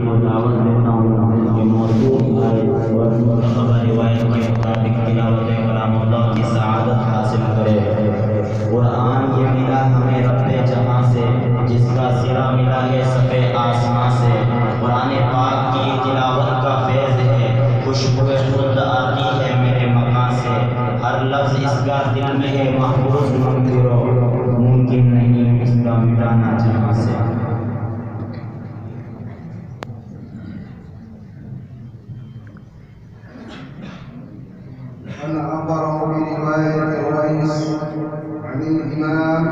को दावत देता हूँ कि मौजूद आयत और मुतक़ब्बल रिवायत के मुताबिक तिलावत कलामुल्लाह की सआदत हासिल करे। कुरान ये मिला हमें रब्बे जहां से, जिसका सिरा मिला है सफ़े आसमां से। कुरान पाक की तिलावत का फैज़ है, खुशबू खुद आती है मेरे मकान से। हर लफ्ज़ इसका दिल में है महफूज मंदिरों, मुमकिन नहीं इसका मिटाना जहां से। أخبره برواية رويس عن الإمام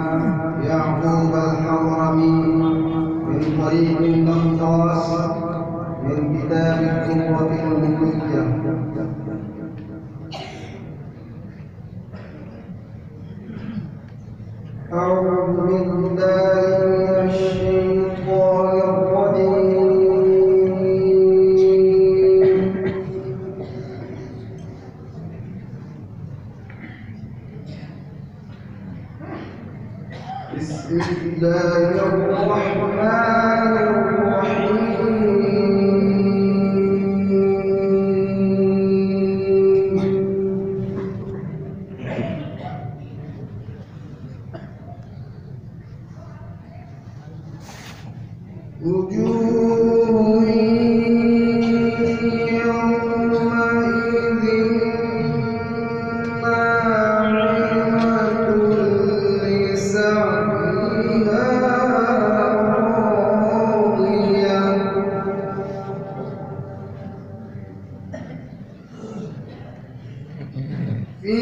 يعقوب الحضرمي من طريق النقاص من كتاب الدرة المنية. أعوذ بالله من الشيطان الرجيم. بسم الله الرحمن الرحيم. وجوه يومئذ ناعمة لسعيها راضية في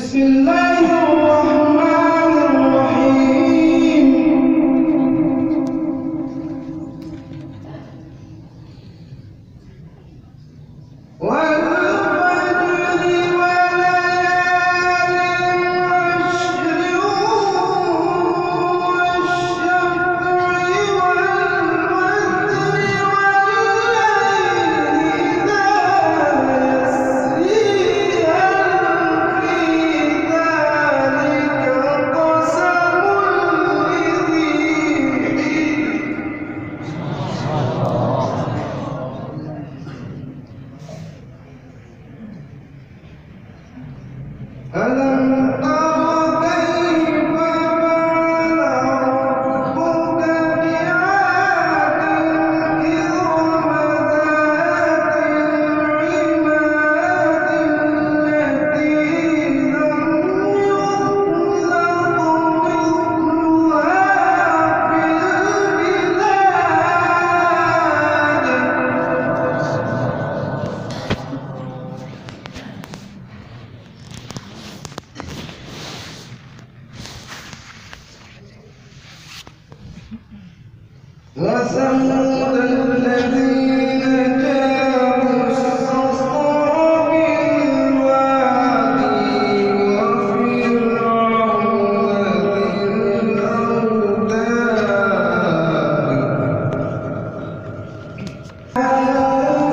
بسم الله الرحمن الرحيم والفجر وليال عشر والشفع والوتر والليل إذا يسري هل في ذلك قسم لذي ألم تر كيف فعل ربك بعاد إرم ذات العماد التي لم يخلق مثلها في البلاد وثمود الذين جابوا الصخر بالوادي وفرعون ذي الأوتاد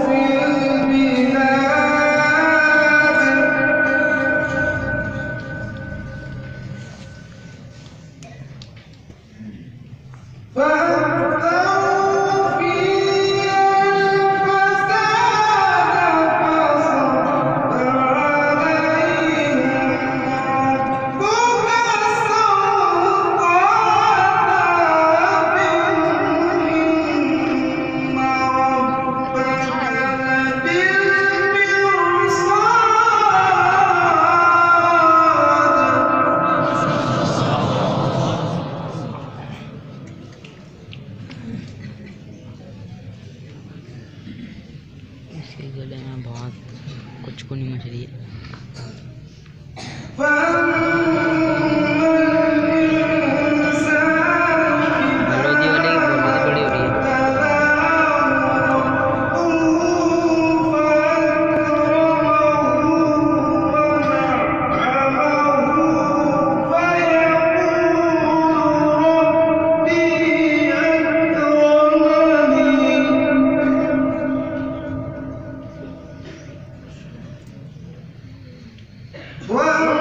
في البلاد فأكثروا فيها الفساد فصب عليهم ربك سوط عذاب إن ربك इसके गले में बहुत कुछ कुनी मछली है। बलौदी वाले की बहुत बड़ी हो रही है। وَأَمَّا